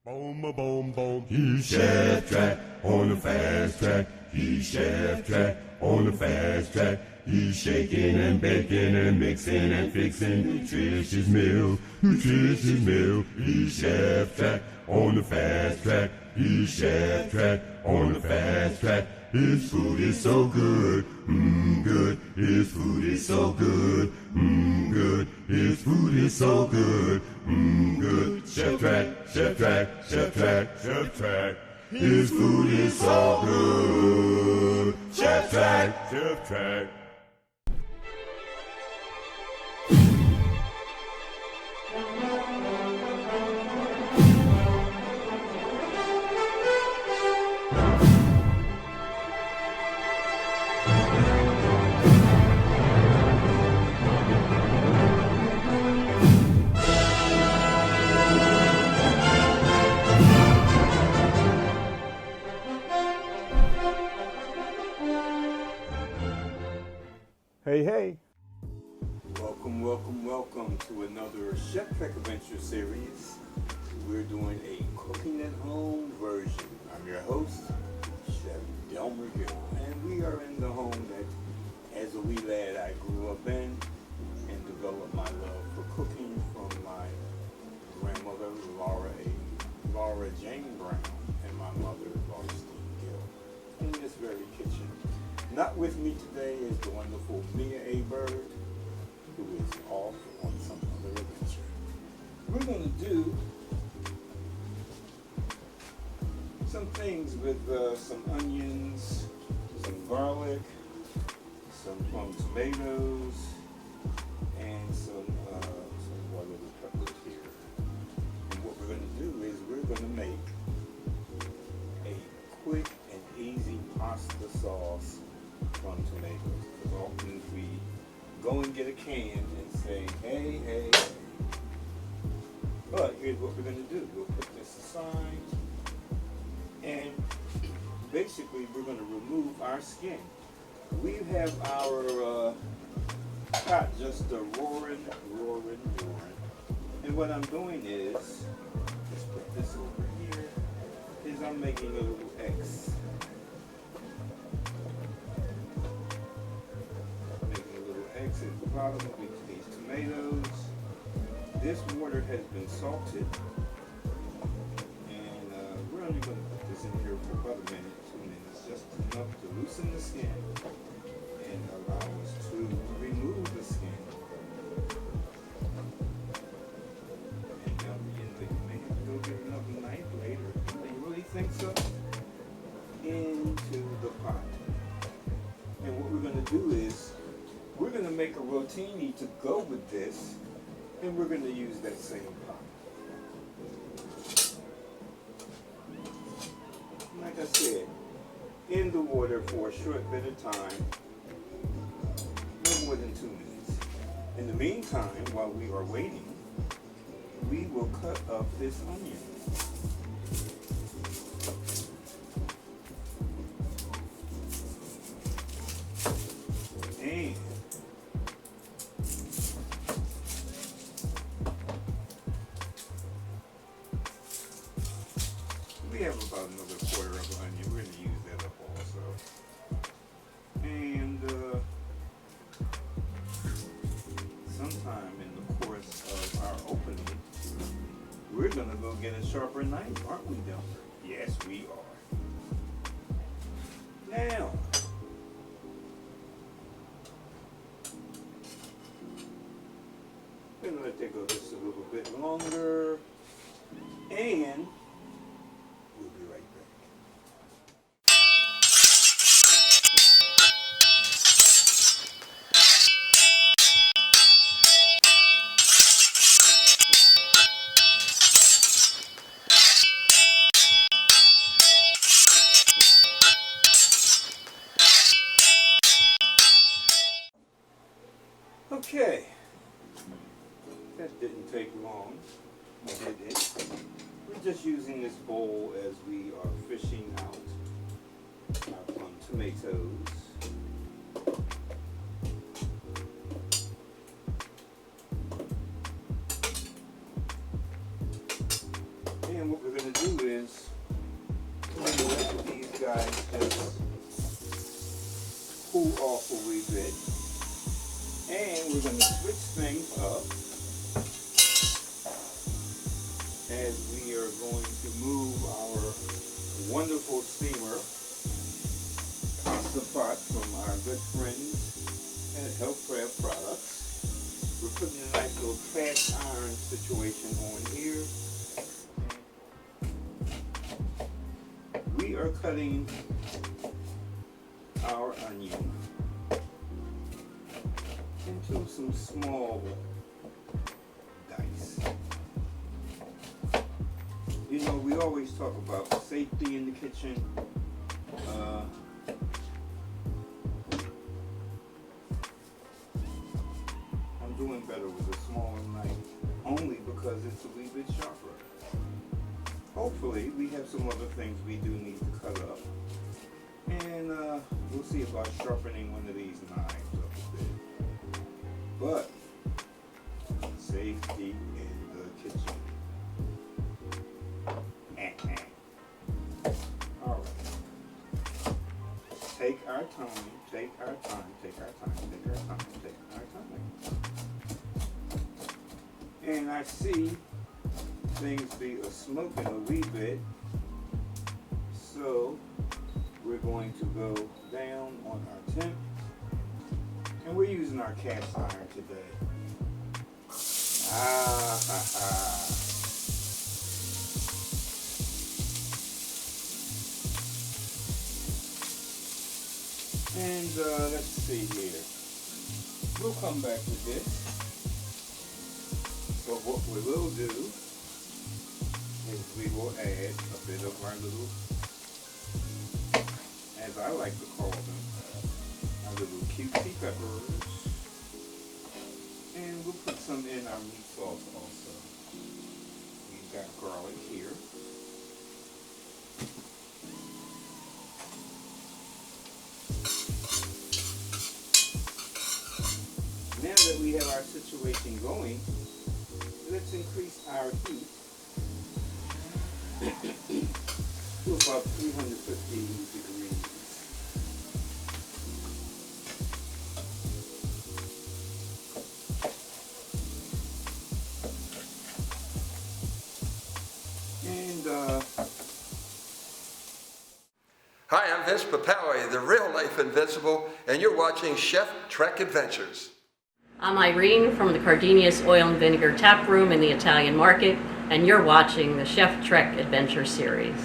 Boom, a boom, boom. He's Cheftrek on the fast track. He's Cheftrek on the fast track. He's shaking and baking and mixing and fixing nutritious meal, nutritious meal. He's Cheftrek on the fast track. He's Cheftrek on the fast track. His food is so good, good. His food is so good, good. His food is so good, good. Cheftrek, Cheftrek, Cheftrek, Cheftrek. His food is so good. Cheftrek, Cheftrek. Hey, hey. Welcome to another Cheftrek Adventure series. We're doing a cooking at home version. I'm your host, Chef Delmer Gill, and we are in the home that as a wee lad I grew up in and developed my love for cooking from my grandmother, Laura Jane Brown, and my mother, Augustine Gill, in this very kitchen. Not with me today is the wonderful Mia A. Bird, who is off on some other adventure. We're going to do some things with some onions, some garlic, some plum tomatoes, and some little peppers here. And what we're going to do is we're going to make a quick and easy pasta sauce from tomatoes. Because often we go and get a can and say, hey. But here's what we're going to do. We'll put this aside, and basically we're going to remove our skin. We have our pot just roaring. And what I'm doing is, let's put this over here, is I'm making a little X. At the bottom of these tomatoes. This water has been salted, and we're only going to put this in here for about a minute, 2 minutes, just enough to loosen the skin and allow us to remove the skin. And you may have to go get another knife later. You really think so? Into the pot. And what we're going to do is we're going to make a rotini to go with this, and we're going to use that same pot. Like I said, in the water for a short bit of time, no more than 2 minutes. In the meantime, while we are waiting, we will cut up this onion. And we have about another quarter of an onion. We're going to use that up also. And sometime in the course of our opening, we're going to go get a sharper knife, aren't we, Delmer? Yes, we are. Now, we're going to let that go just a little bit longer, and we'll be right back. Okay, that didn't take long, did it? We're just using this bowl as we are fishing out our plum tomatoes. And what we're going going to do is we're going to let these guys just cool off a wee bit. And we're going to switch things up as we are going to move our wonderful steamer pasta pot from our good friends at Cheftrek Products. We're putting a nice little cast iron situation on here. We are cutting our onion into some small dice. You know, we always talk about safety in the kitchen. I'm doing better with a smaller knife only because it's a wee bit sharper. Hopefully, we have some other things we do need to cut up. And we'll see about sharpening one of these knives up a bit. But safety in the kitchen. All right. Take our time. Take our time. Take our time. Take our time. Take our time. And I see things be smoking a wee bit. So we're going to go down on our temp. And we're using our cast iron today. And let's see here. We'll come back to this. But what we will do is we will add a bit of our little, as I like to call them, our little cutesy peppers. And we'll put some in our meat sauce also. We've got garlic here. Now that we have our situation going, let's increase our heat to about 350 degrees. Hi, I'm Vince Papali, the real life invincible, and you're watching Cheftrek Adventures. I'm Irene from the Cardenius Oil and Vinegar Tap Room in the Italian Market, and you're watching the Cheftrek Adventure Series.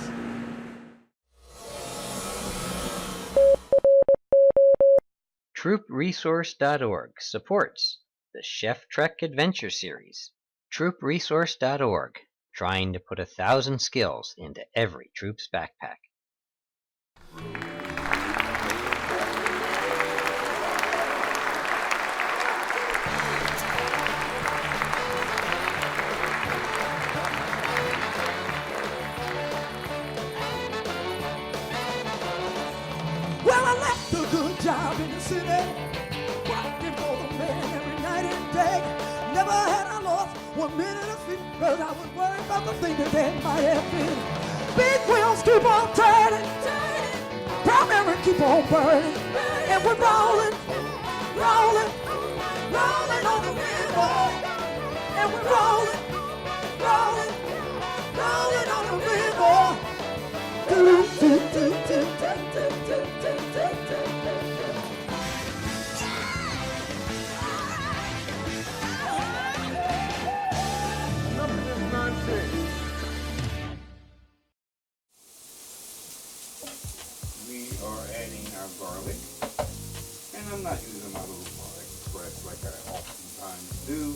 TroopResource.org supports the Cheftrek Adventure Series. TroopResource.org, trying to put 1,000 skills into every troop's backpack. Well, I left a good job in the city, working for the man every night and day. Never had I lost 1 minute of sleep, but I was worried about the thing that they might have been. Big wheels keep on turning, primary keep on burning, and we're rolling, rolling, rolling on the river, and we're rolling, rolling, rolling on the river. Do, do, do, do, do, do, do, do, do, do. Enough of this nonsense. We are adding our garlic, and I'm not using my little garlic press like I oftentimes do.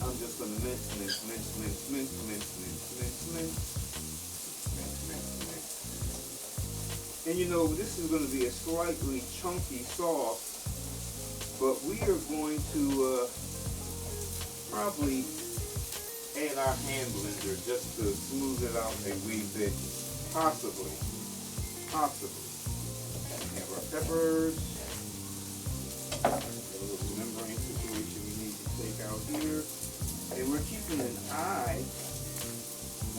I'm just going to mince, mince, mince, mince, mince, mince, mince, mince, mince. And you know, this is going to be a slightly chunky sauce, but we are going to probably add our hand blender just to smooth it out a wee bit, possibly. We have our peppers, a little membrane situation we need to take out here, and we're keeping an eye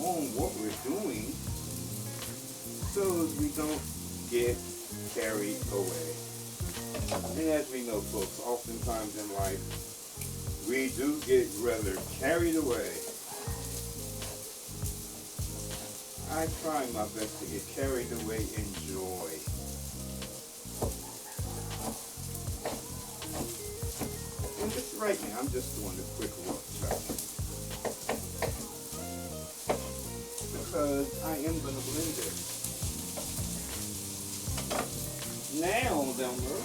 on what we're doing so we don't get carried away. And as we know, folks, oftentimes in life, we do get rather carried away. I try my best to get carried away in joy. And just right now, I'm just doing a quick rough chop. Because I am going to blend it. Now, Delmer,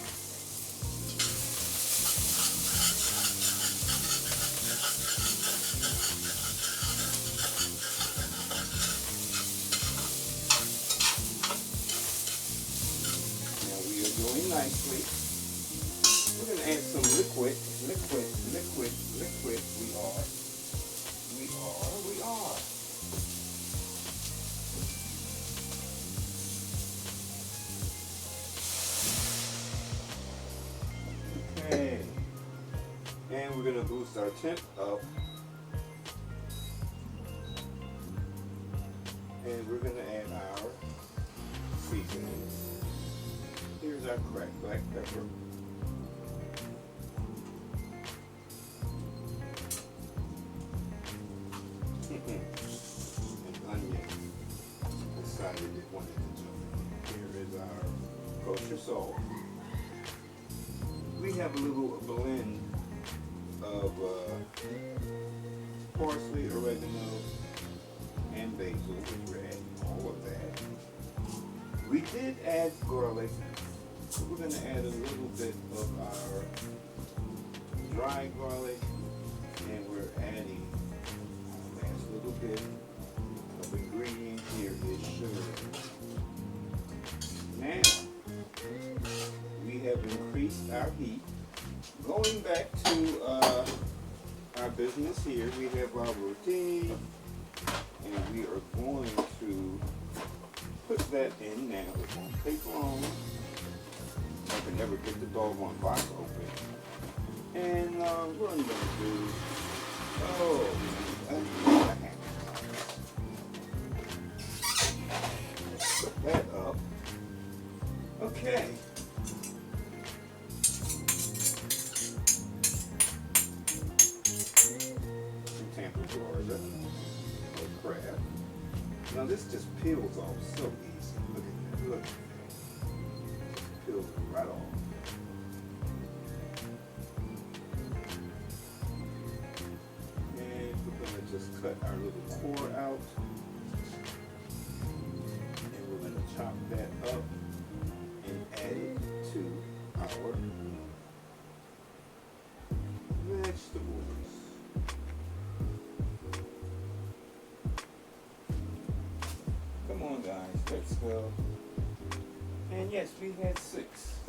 nicely. We're going to add some liquid. We are. Okay. And we're going to boost our temp up. And we're going to add our seasonings. Here's our cracked black pepper. And onion. Decided it wanted to jump in. Here is our kosher salt. We have a little blend of parsley, oregano, and basil, which we're adding all of that. We did add garlic. So we're going to add a little bit of our dry garlic, and we're adding our last little bit of ingredient here is sugar. Now, we have increased our heat. Going back to our business here, we have our roti, and we are going to put that in now. It won't take long. I can never get the doggone box open. And what I'm going to do, put that up. Okay. Some Tampa, Florida. Oh, crab. Now this just peels off so easy. Look at that. Look at that. Peels right off. And we're going to just cut our little core out. And we're going to chop that up and add it to our vegetables. Come on, guys, let's go. And yes, we had 6.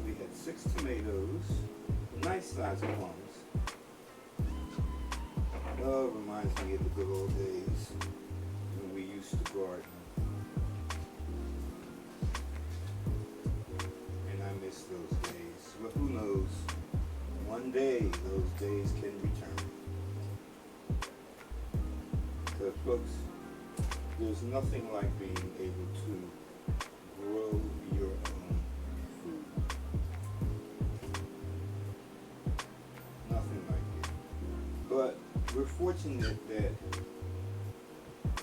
We had 6 tomatoes, nice sized ones. Oh, reminds me of the good old days when we used to garden. And I miss those days. But who knows? One day those days can return. Because folks, there's nothing like being able to grow your own food. Nothing like it. But we're fortunate that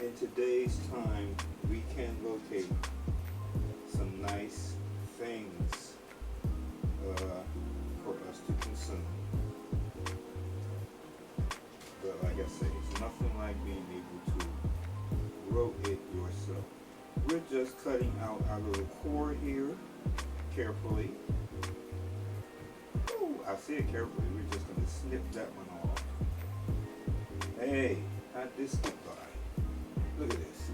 in today's time we can locate some nice things for us to consume. But like I say, it's nothing like being able to grow it yourself. We're just cutting out our little core here carefully. Oh, I say it carefully. We're just going to snip that one off. Hey, how'd this get by? Look at this.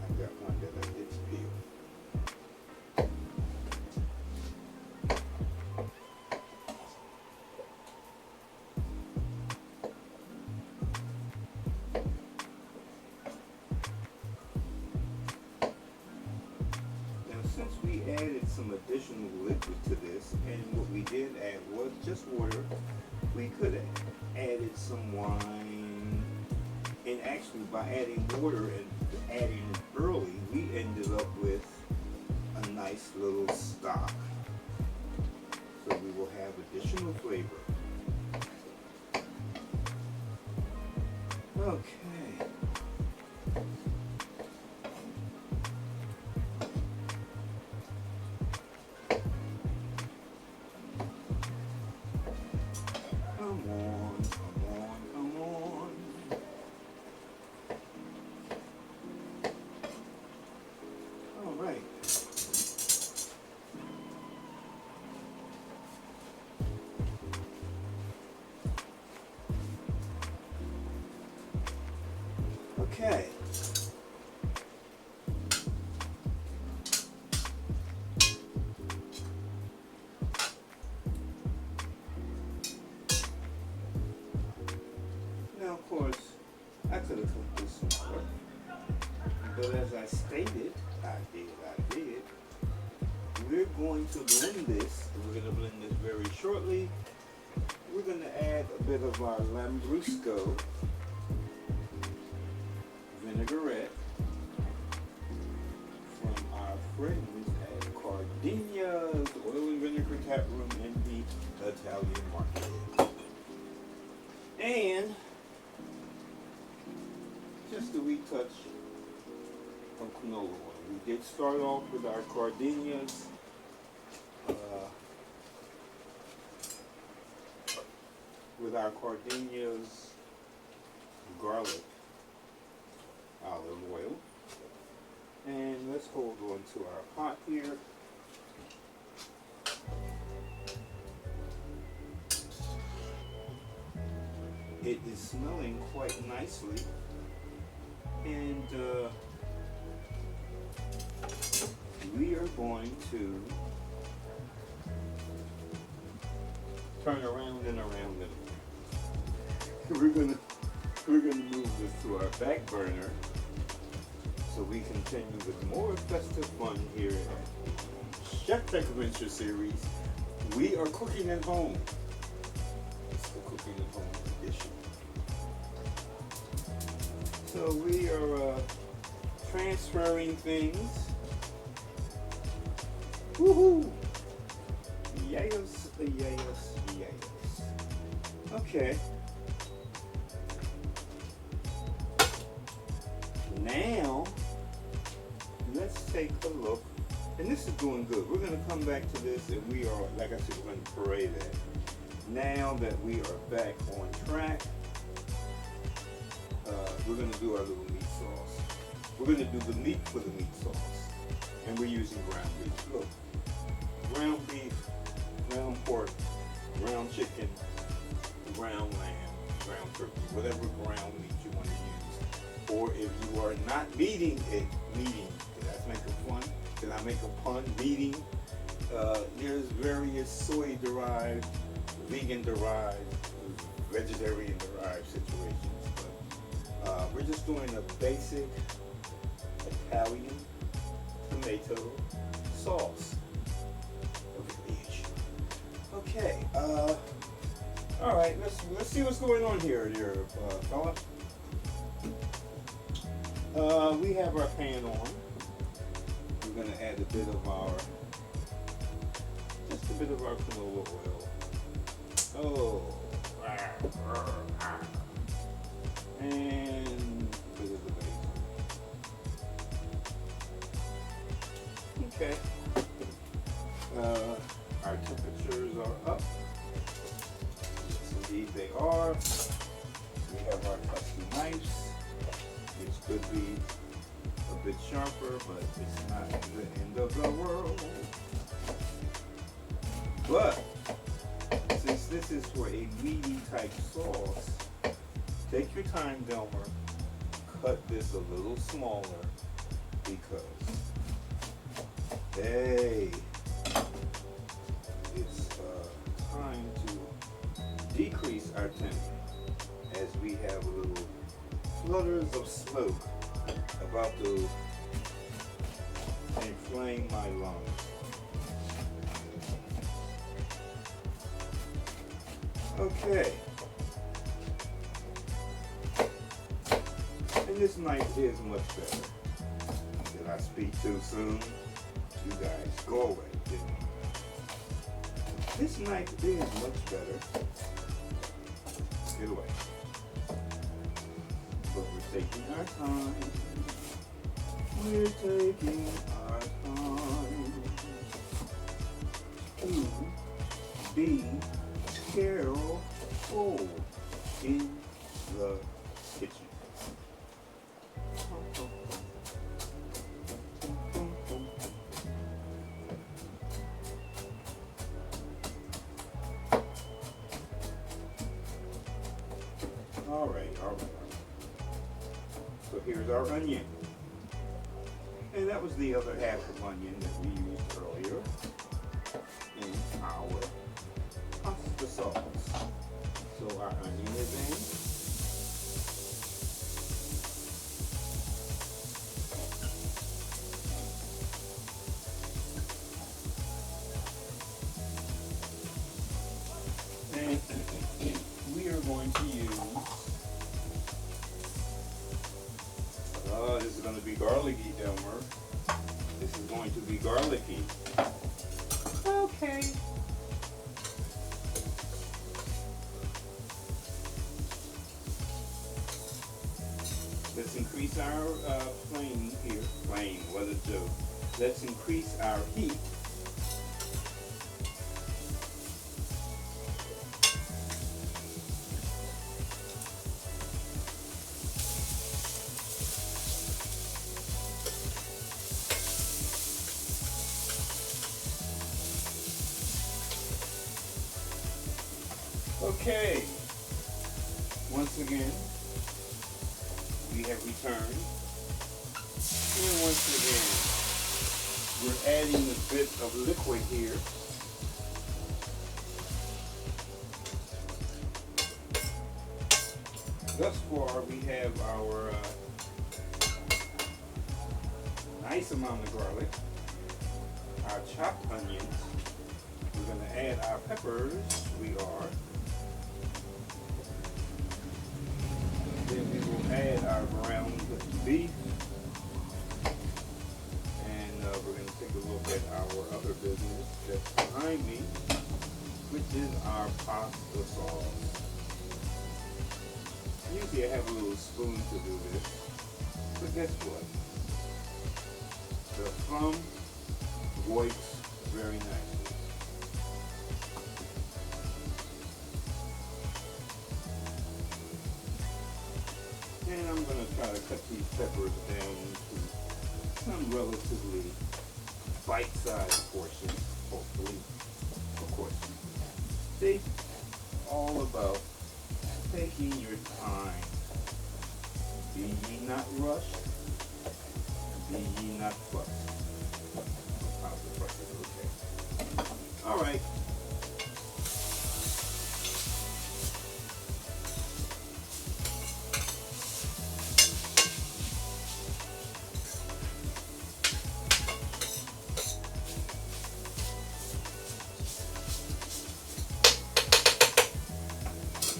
I've got one that I did peel. Since we added some additional liquid to this, and what we did add was just water, we could have added some wine, And actually, by adding water and adding it early, we ended up with a nice little stock. So we will have additional flavor. Okay. Come on, come on, come on. All right. Okay. Now, of course, I could have cooked this more, but as I stated, I did. We're going to blend this. We're going to blend this very shortly. We're going to add a bit of our Lambrusco vinaigrette from our friends at Cardinia's Oil and Vinegar Tap Room in the Italian Market. And just a wee touch of canola oil. We did start off with our Cardinia's garlic olive oil. And let's hold on to our pot here. It is smelling quite nicely, and we are going to turn around and around and around. We're gonna move this to our back burner so we continue with more festive fun here at Cheftrek Adventure Series. We are cooking at home. It's the cooking at home edition. So we are transferring things. Woohoo! Yes, yes, yes. Okay. Now, let's take a look. And this is doing good. We're going to come back to this, and we are, like I said, we're going to parade that. Now that we are back on track, we're going to do our little meat sauce. We're going to do the meat for the meat sauce. And we're using ground beef. Look, ground beef, ground pork, ground chicken, ground lamb, ground turkey, whatever ground meat you want to use. Or if you are not meeting, did I make a pun? Did I make a pun? Meeting. There's various soy-derived, vegan-derived, vegetarian-derived situations. But we're just doing a basic Italian tomato sauce. Okay. All right. Let's see what's going on here, fella. We have our pan on. We're going to add just a bit of our canola oil. Oh, and a bit of the basil. Okay. Our temperatures are up. Yes, indeed they are. We have our custom knives, which could be a bit sharper, but it's not the end of the world. But since this is for a meaty type sauce, take your time, Delmer. Cut this a little smaller because, hey, it's time to decrease our temp as we have a little flutters of smoke about to inflame my lungs. Okay. And this knife is much better. Did I speak too soon? You guys, go away. This knife is much better. Get away. But we're taking our time. We're taking our time to be careful in the kitchen. All right. So here's our onion. And that was the other half of onion that we used earlier in our pasta sauce. So our onion is in. And we are going to use, this is going to be garlicky, Delmer. This is going to be garlicky. Okay. Let's increase our flame here. Flame, what it do? Let's increase our heat. Okay, once again, we have returned, and once again, we're adding a bit of liquid here. Thus far, we have our nice amount of garlic, our chopped onions. We're going to add our peppers. We are. Then we will add our ground beef, and we're going to take a look at our other business that's behind me, which is our pasta sauce. Usually I have a little spoon to do this, but guess what? The thumb works very nicely. And I'm going to try to cut these peppers down into some relatively bite-sized portions, hopefully. Of course. See, all about taking your time. Be ye not rushed, be ye not fussed. How's the fuss is okay. All right.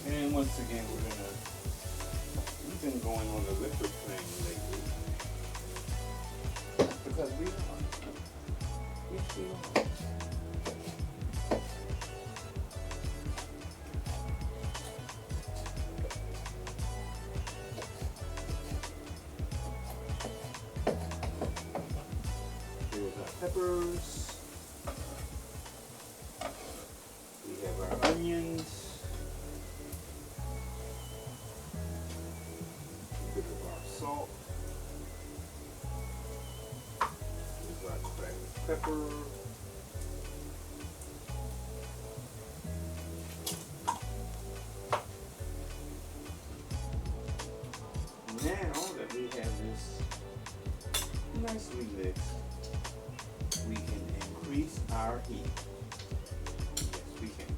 And once again, we've been going on the liquid thing lately. Because we are. Yes, we are. Here's our peppers. We have our onions. Bit of our salt. Here's our cracked pepper. Now that we have this nicely mixed, we can increase our heat. Yes, we can.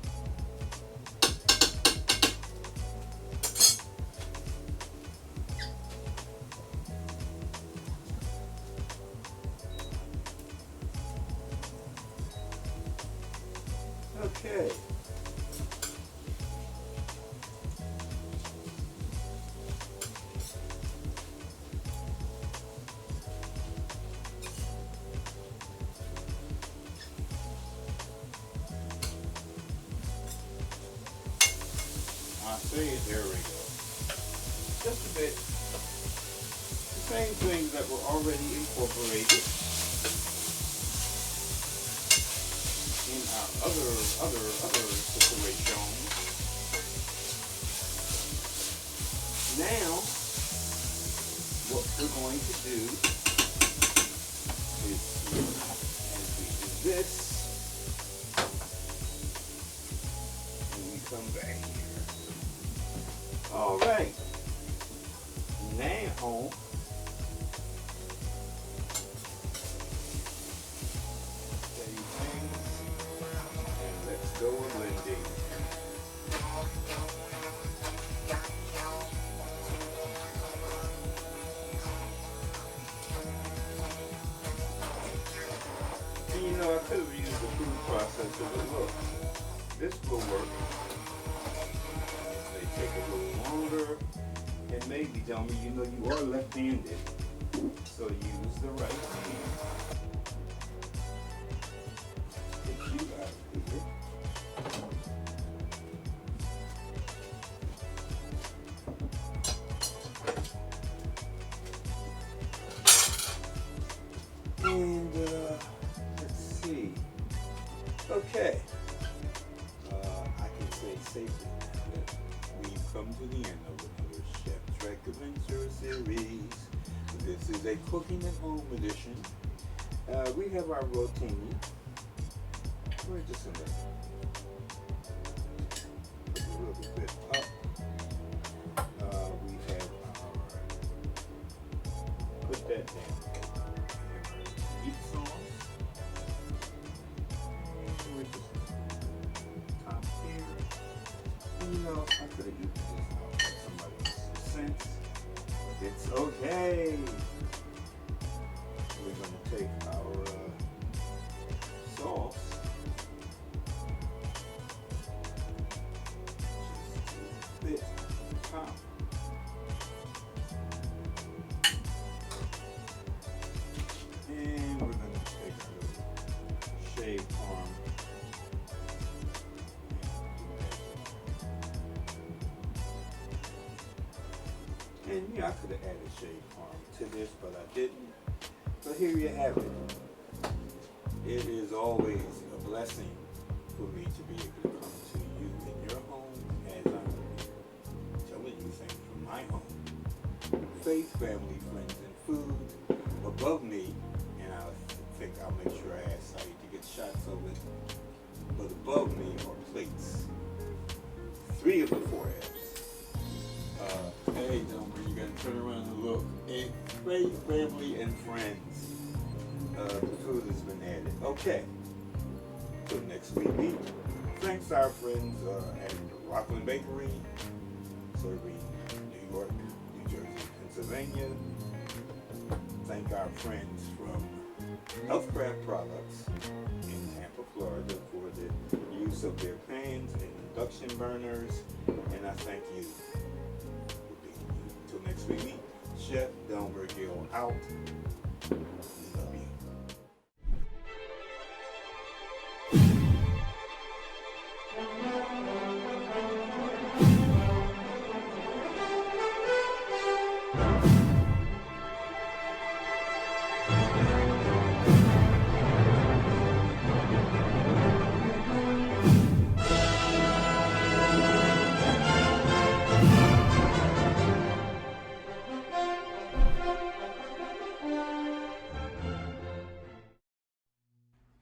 Okay. I say it, there we go. Just a bit. The same things that were already incorporated in our other situations. Now, what we're going to do is, as we do this, when we come back here. All right. Now, same thing, and let's go with blending. You know, I could have used the food processor, but look, this will work. They take a little longer, and maybe, Delmer, you know you are left-handed, so use the right hand. Get you out of here. And let's see. Okay. I can say safely that we've come to the end of another Chef Trek Adventure series. This is a cooking at home edition. We have our rotini. We're just gonna put a little bit up. We have our, put that down. Meat sauce. And we're just top here. And you know, I could have used this out for somebody's sense. But it's okay. We're gonna take our sauce. Just a bit top. And we're going to take our little shaved arm and yeah, I could have added shaved arm to this, but I didn't. So here you have it. It is always a blessing for me to be able to come to you in your home as I'm telling you things from my home. Faith, family, friends, and food above me. I think I'll make sure I ask Saeed to get shots of it. But above me are plates. 3 of the 4 F's. Hey, Delmer, you gotta turn around and look. And faith, family, and friends. The food has been added. Okay. Till next week. Thanks to our friends at Rockland Bakery, serving New York, New Jersey, Pennsylvania. Thank our friends from Healthcraft Products in Tampa, Florida for the use of their pans and induction burners. And I thank you for being here. Until next week, Chef Delmer Gill out. We love you.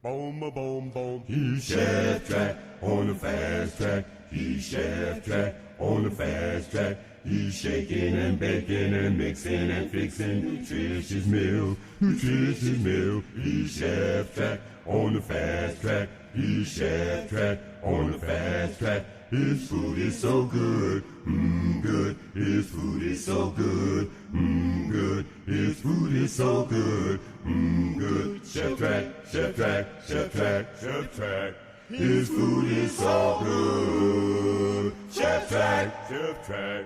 Boom, a boom, boom. He's Chef Trek on the fast track. He's Chef Trek on the fast track. He's shaking and baking and mixing and fixing nutritious meal, nutritious meal. He's Chef Trek on the fast track. He's Chef Trek on the fast track. His food is so good, good. His food is so good, good. His food is so good, good. Chef Trek, Chef Trek, Chef Trek, Chef Trek. His food is so good. Chef Trek, Chef Trek.